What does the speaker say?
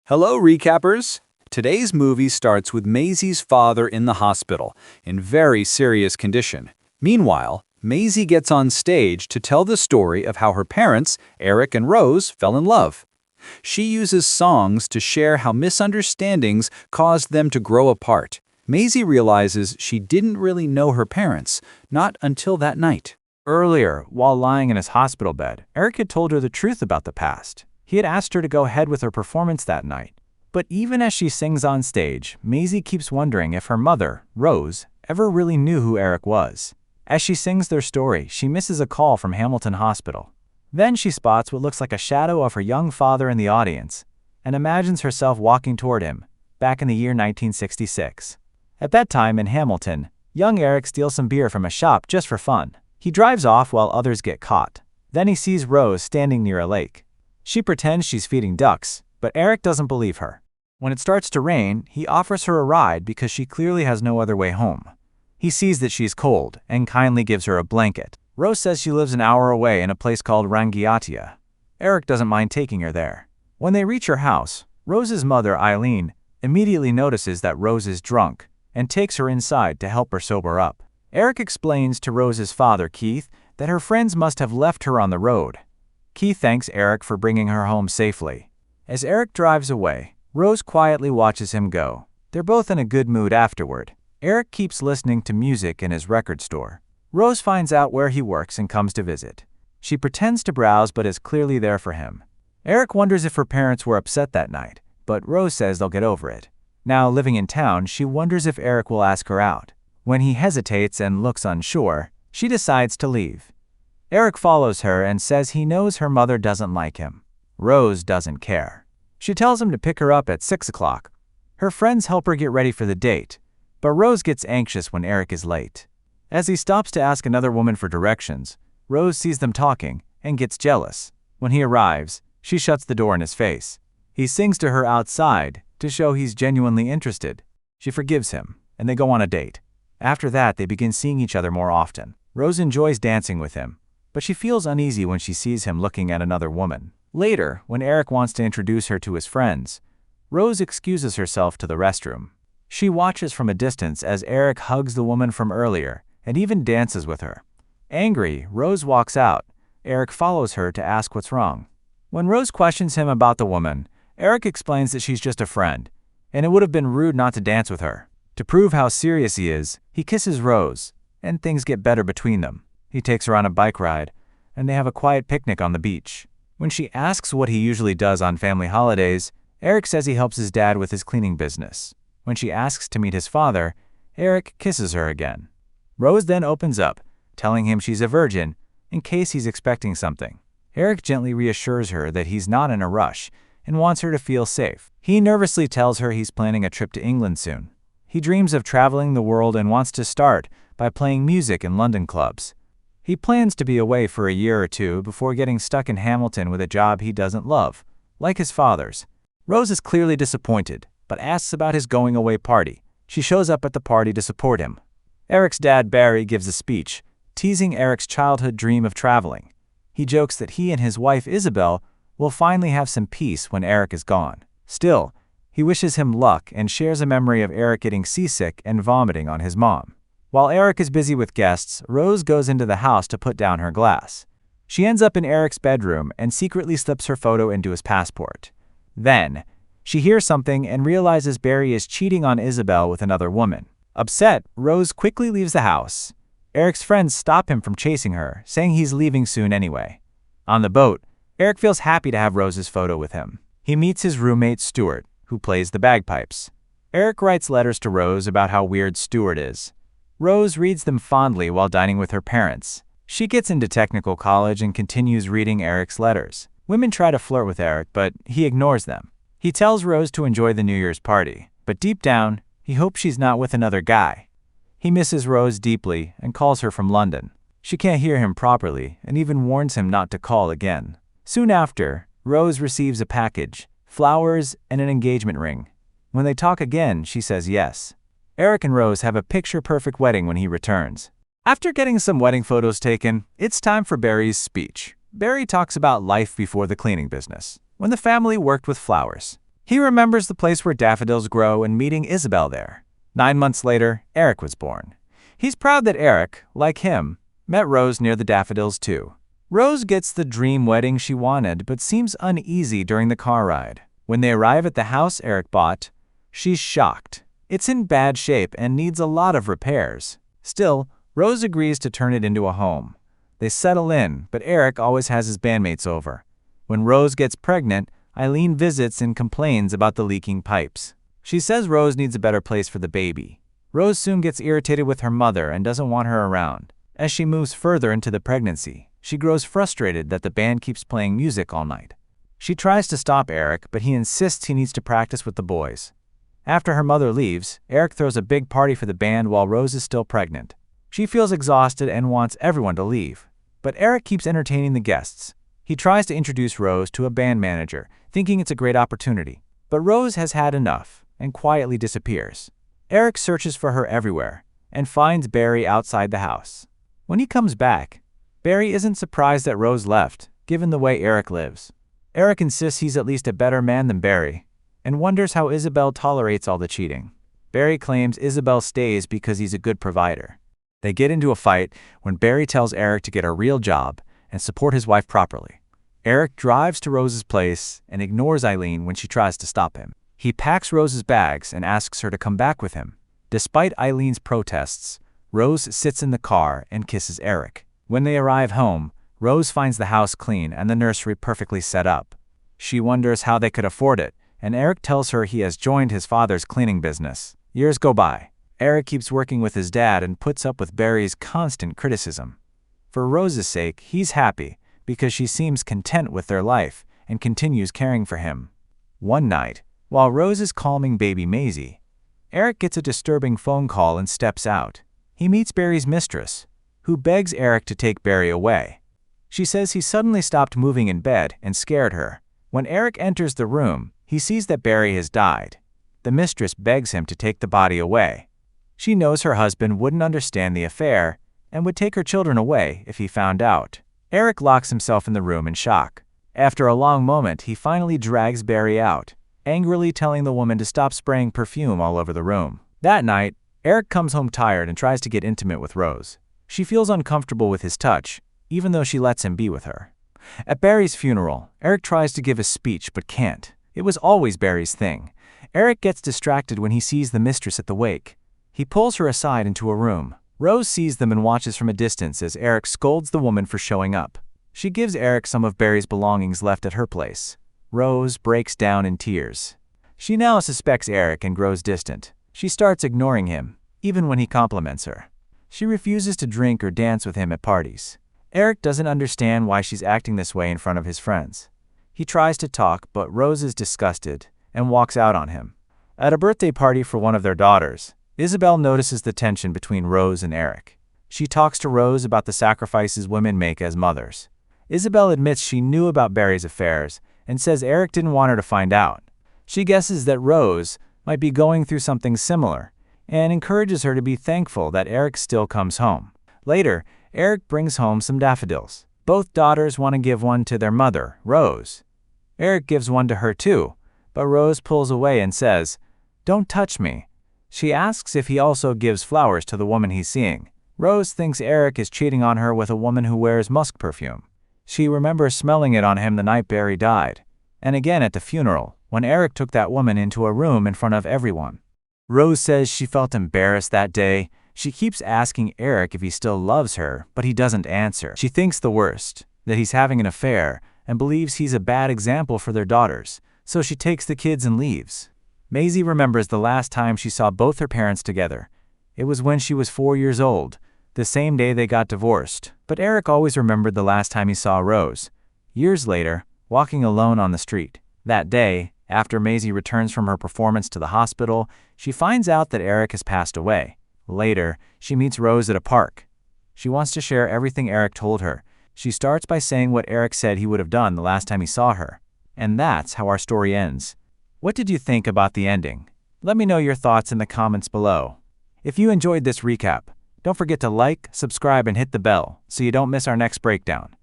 Hello, recappers! Today's movie starts with Maisie's father in the hospital, in very serious condition. Meanwhile, Maisie gets on stage to tell the story of how her parents, Eric and Rose, fell in love. She uses songs to share how misunderstandings caused them to grow apart. Maisie realizes she didn't really know her parents, not until that night. Earlier, while lying in his hospital bed, Eric had told her the truth about the past. He had asked her to go ahead with her performance that night. But even as she sings on stage, Maisie keeps wondering if her mother, Rose, ever really knew who Eric was. As she sings their story, she misses a call from Hamilton Hospital. Then she spots what looks like a shadow of her young father in the audience, and imagines herself walking toward him, back in the year 1966. At that time in Hamilton, young Eric steals some beer from a shop just for fun. He drives off while others get caught. Then he sees Rose standing near a lake. She pretends she's feeding ducks, but Eric doesn't believe her. When it starts to rain, he offers her a ride because she clearly has no other way home. He sees that she's cold and kindly gives her a blanket. Rose says she lives an hour away in a place called Rangiatia. Eric doesn't mind taking her there. When they reach her house, Rose's mother, Eileen, immediately notices that Rose is drunk and takes her inside to help her sober up. Eric explains to Rose's father, Keith, that her friends must have left her on the road. Keith thanks Eric for bringing her home safely. As Eric drives away, Rose quietly watches him go. They're both in a good mood afterward. Eric keeps listening to music in his record store. Rose finds out where he works and comes to visit. She pretends to browse but is clearly there for him. Eric wonders if her parents were upset that night, but Rose says they'll get over it. Now living in town, she wonders if Eric will ask her out. When he hesitates and looks unsure, she decides to leave. Eric follows her and says he knows her mother doesn't like him. Rose doesn't care. She tells him to pick her up at 6 o'clock. Her friends help her get ready for the date, but Rose gets anxious when Eric is late. As he stops to ask another woman for directions, Rose sees them talking and gets jealous. When he arrives, she shuts the door in his face. He sings to her outside to show he's genuinely interested. She forgives him, and they go on a date. After that, they begin seeing each other more often. Rose enjoys dancing with him, but she feels uneasy when she sees him looking at another woman. Later, when Eric wants to introduce her to his friends, Rose excuses herself to the restroom. She watches from a distance as Eric hugs the woman from earlier and even dances with her. Angry, Rose walks out. Eric follows her to ask what's wrong. When Rose questions him about the woman, Eric explains that she's just a friend, and it would have been rude not to dance with her. To prove how serious he is, he kisses Rose, and things get better between them. He takes her on a bike ride, and they have a quiet picnic on the beach. When she asks what he usually does on family holidays, Eric says he helps his dad with his cleaning business. When she asks to meet his father, Eric kisses her again. Rose then opens up, telling him she's a virgin, in case he's expecting something. Eric gently reassures her that he's not in a rush and wants her to feel safe. He nervously tells her he's planning a trip to England soon. He dreams of traveling the world and wants to start by playing music in London clubs. He plans to be away for a year or two before getting stuck in Hamilton with a job he doesn't love, like his father's. Rose is clearly disappointed, but asks about his going-away party. She shows up at the party to support him. Eric's dad, Barry, gives a speech, teasing Eric's childhood dream of traveling. He jokes that he and his wife, Isabel, will finally have some peace when Eric is gone. Still, he wishes him luck and shares a memory of Eric getting seasick and vomiting on his mom. While Eric is busy with guests, Rose goes into the house to put down her glass. She ends up in Eric's bedroom and secretly slips her photo into his passport. Then, she hears something and realizes Barry is cheating on Isabel with another woman. Upset, Rose quickly leaves the house. Eric's friends stop him from chasing her, saying he's leaving soon anyway. On the boat, Eric feels happy to have Rose's photo with him. He meets his roommate, Stuart, who plays the bagpipes. Eric writes letters to Rose about how weird Stuart is. Rose reads them fondly while dining with her parents. She gets into technical college and continues reading Eric's letters. Women try to flirt with Eric, but he ignores them. He tells Rose to enjoy the New Year's party, but deep down, he hopes she's not with another guy. He misses Rose deeply and calls her from London. She can't hear him properly and even warns him not to call again. Soon after, Rose receives a package, flowers, and an engagement ring. When they talk again, she says yes. Eric and Rose have a picture-perfect wedding when he returns. After getting some wedding photos taken, it's time for Barry's speech. Barry talks about life before the cleaning business, when the family worked with flowers. He remembers the place where daffodils grow and meeting Isabel there. 9 months later, Eric was born. He's proud that Eric, like him, met Rose near the daffodils too. Rose gets the dream wedding she wanted but seems uneasy during the car ride. When they arrive at the house Eric bought, she's shocked. It's in bad shape and needs a lot of repairs. Still, Rose agrees to turn it into a home. They settle in, but Eric always has his bandmates over. When Rose gets pregnant, Eileen visits and complains about the leaking pipes. She says Rose needs a better place for the baby. Rose soon gets irritated with her mother and doesn't want her around. As she moves further into the pregnancy, she grows frustrated that the band keeps playing music all night. She tries to stop Eric, but he insists he needs to practice with the boys. After her mother leaves, Eric throws a big party for the band while Rose is still pregnant. She feels exhausted and wants everyone to leave. But Eric keeps entertaining the guests. He tries to introduce Rose to a band manager, thinking it's a great opportunity. But Rose has had enough and quietly disappears. Eric searches for her everywhere and finds Barry outside the house. When he comes back, Barry isn't surprised that Rose left, given the way Eric lives. Eric insists he's at least a better man than Barry and wonders how Isabel tolerates all the cheating. Barry claims Isabel stays because he's a good provider. They get into a fight when Barry tells Eric to get a real job and support his wife properly. Eric drives to Rose's place and ignores Eileen when she tries to stop him. He packs Rose's bags and asks her to come back with him. Despite Eileen's protests, Rose sits in the car and kisses Eric. When they arrive home, Rose finds the house clean and the nursery perfectly set up. She wonders how they could afford it, and Eric tells her he has joined his father's cleaning business. Years go by. Eric keeps working with his dad and puts up with Barry's constant criticism. For Rose's sake, he's happy because she seems content with their life and continues caring for him. One night, while Rose is calming baby Maisie, Eric gets a disturbing phone call and steps out. He meets Barry's mistress, who begs Eric to take Barry away. She says he suddenly stopped moving in bed and scared her. When Eric enters the room, he sees that Barry has died. The mistress begs him to take the body away. She knows her husband wouldn't understand the affair and would take her children away if he found out. Eric locks himself in the room in shock. After a long moment, he finally drags Barry out, angrily telling the woman to stop spraying perfume all over the room. That night, Eric comes home tired and tries to get intimate with Rose. She feels uncomfortable with his touch, even though she lets him be with her. At Barry's funeral, Eric tries to give a speech but can't. It was always Barry's thing. Eric gets distracted when he sees the mistress at the wake. He pulls her aside into a room. Rose sees them and watches from a distance as Eric scolds the woman for showing up. She gives Eric some of Barry's belongings left at her place. Rose breaks down in tears. She now suspects Eric and grows distant. She starts ignoring him, even when he compliments her. She refuses to drink or dance with him at parties. Eric doesn't understand why she's acting this way in front of his friends. He tries to talk, but Rose is disgusted and walks out on him. At a birthday party for one of their daughters, Isabel notices the tension between Rose and Eric. She talks to Rose about the sacrifices women make as mothers. Isabel admits she knew about Barry's affairs and says Eric didn't want her to find out. She guesses that Rose might be going through something similar and encourages her to be thankful that Eric still comes home. Later, Eric brings home some daffodils. Both daughters want to give one to their mother, Rose. Eric gives one to her too, but Rose pulls away and says, "Don't touch me." She asks if he also gives flowers to the woman he's seeing. Rose thinks Eric is cheating on her with a woman who wears musk perfume. She remembers smelling it on him the night Barry died, and again at the funeral, when Eric took that woman into a room in front of everyone. Rose says she felt embarrassed that day. She keeps asking Eric if he still loves her, but he doesn't answer. She thinks the worst, that he's having an affair, and believes he's a bad example for their daughters, so she takes the kids and leaves. Maisie remembers the last time she saw both her parents together. It was when she was 4 years old, the same day they got divorced. But Eric always remembered the last time he saw Rose. Years later, walking alone on the street. That day, after Maisie returns from her performance to the hospital, she finds out that Eric has passed away. Later, she meets Rose at a park. She wants to share everything Eric told her. She starts by saying what Eric said he would have done the last time he saw her. And that's how our story ends. What did you think about the ending? Let me know your thoughts in the comments below. If you enjoyed this recap, don't forget to like, subscribe, and hit the bell so you don't miss our next breakdown.